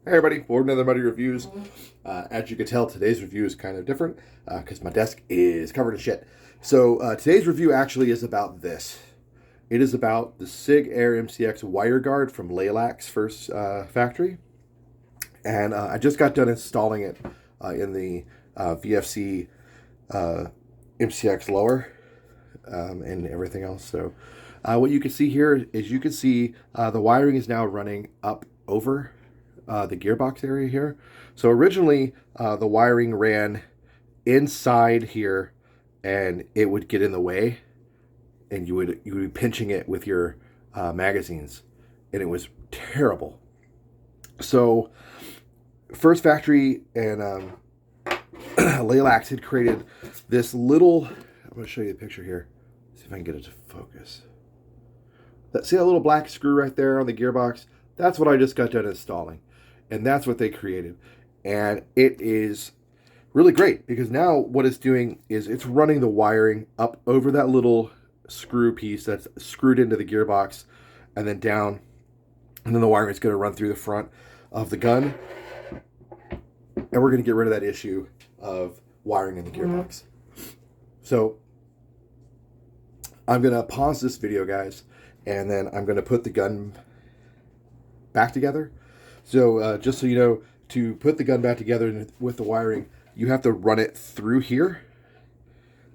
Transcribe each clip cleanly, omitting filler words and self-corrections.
Hey everybody, welcome to another Muddy Reviews. As you can tell, today's review is kind of different because my desk is covered in shit. So today's review actually is about this. It is about the SIG Air MCX wire guard from Laylax first factory. And I just got done installing it in the VFC MCX lower and everything else. So what you can see here is you can see the wiring is now running up over the gearbox area here. So originally the wiring ran inside here and it would get in the way and you would be pinching it with your magazines and it was terrible. So first factory and Laylax had created this little, I'm going to show you the picture here. See if I can get it to focus. See that little black screw right there on the gearbox? That's what I just got done installing. And that's what they created. And it is really great because now what it's doing is it's running the wiring up over that little screw piece that's screwed into the gearbox and then down. And then the wiring is going to run through the front of the gun. And we're going to get rid of that issue of wiring in the gearbox. So I'm going to pause this video, guys, and then I'm going to put the gun back together. So just so you know, to put the gun back together with the wiring, you have to run it through here,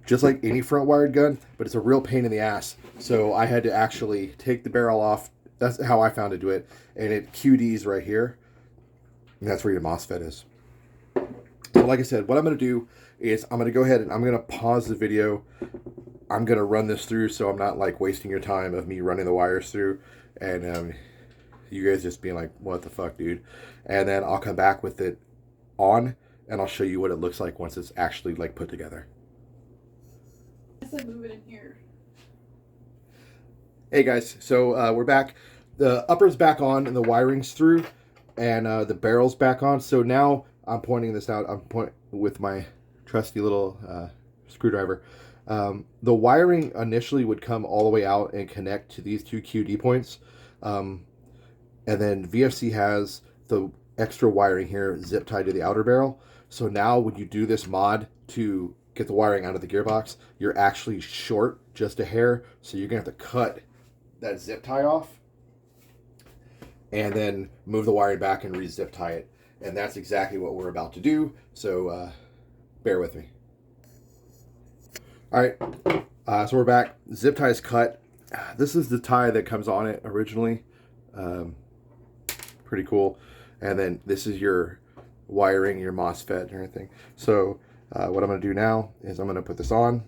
just like any front wired gun, but it's a real pain in the ass. So I had to actually take the barrel off. That's how I found to do it. And it QDs right here. And that's where your MOSFET is. So like I said, what I'm going to do is I'm going to go ahead and I'm going to pause the video. I'm going to run this through so I'm not like wasting your time of me running the wires through. And you guys just being like, what the fuck, dude? And then I'll come back with it on and I'll show you what it looks like once it's actually like put together. I said move it in here. Hey guys, so we're back. The upper's back on and the wiring's through and the barrel's back on. So now I'm pointing this out. I'm pointing with my trusty little screwdriver. The wiring initially would come all the way out and connect to these two QD points. And then VFC has the extra wiring here zip tied to the outer barrel. So now when you do this mod to get the wiring out of the gearbox, you're actually short just a hair. So you're going to have to cut that zip tie off and then move the wiring back and re-zip tie it. And that's exactly what we're about to do. So bear with me. All right, so we're back. Zip tie is cut. This is the tie that comes on it originally. Pretty cool. And then this is your wiring, your MOSFET and everything. So what I'm going to do now is I'm going to put this on.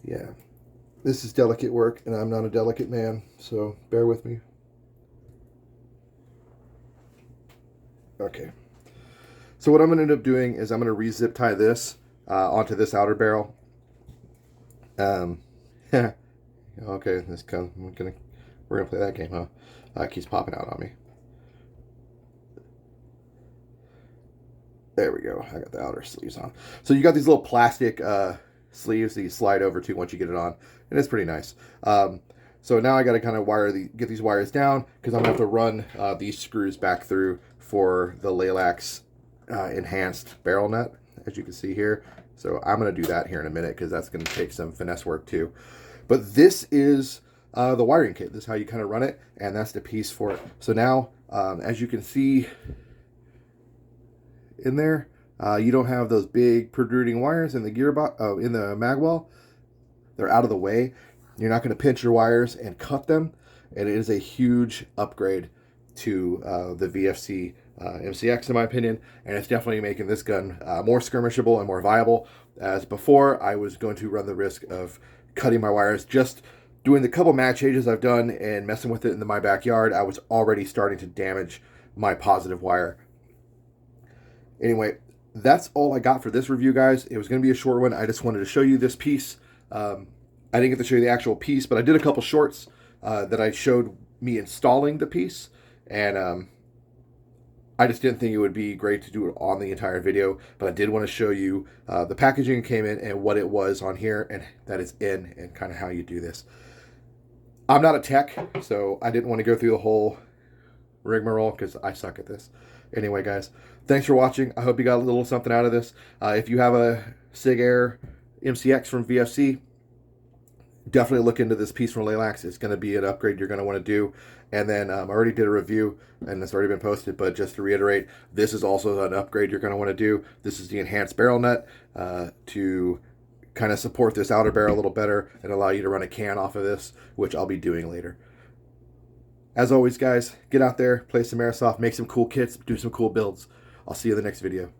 Yeah, this is delicate work and I'm not a delicate man, so bear with me. Okay. So what I'm going to end up doing is I'm going to re-zip tie this onto this outer barrel. Okay, this comes. We're gonna play that game, huh? It keeps popping out on me. There we go. I got the outer sleeves on. So you got these little plastic sleeves that you slide over to once you get it on, and it's pretty nice. So now I got to kind of get these wires down because I'm gonna have to run these screws back through for the Laylax enhanced barrel nut, as you can see here. So I'm going to do that here in a minute because that's going to take some finesse work too. But this is the wiring kit. This is how you kind of run it, and that's the piece for it. So now, as you can see in there, you don't have those big protruding wires in the gearbox, in the magwell. They're out of the way. You're not going to pinch your wires and cut them, and it is a huge upgrade to the VFC MCX in my opinion, and it's definitely making this gun more skirmishable and more viable. As before, I was going to run the risk of cutting my wires. Just doing the couple mag changes I've done and messing with it in my backyard, I was already starting to damage my positive wire. Anyway, that's all I got for this review, guys. It was going to be a short one. I just wanted to show you this piece. I didn't get to show you the actual piece, but I did a couple shorts that I showed me installing the piece, and I just didn't think it would be great to do it on the entire video, but I did want to show you the packaging came in and what it was on here and that it's in and kind of how you do this. I'm not a tech, so I didn't want to go through the whole rigmarole because I suck at this. Anyway, guys, thanks for watching. I hope you got a little something out of this. If you have a SIG Air MCX from VFC, definitely look into this piece from Laylax. It's going to be an upgrade you're going to want to do. And then I already did a review, and it's already been posted, but just to reiterate, this is also an upgrade you're going to want to do. This is the enhanced barrel nut to kind of support this outer barrel a little better and allow you to run a can off of this, which I'll be doing later. As always, guys, get out there, play some airsoft, make some cool kits, do some cool builds. I'll see you in the next video.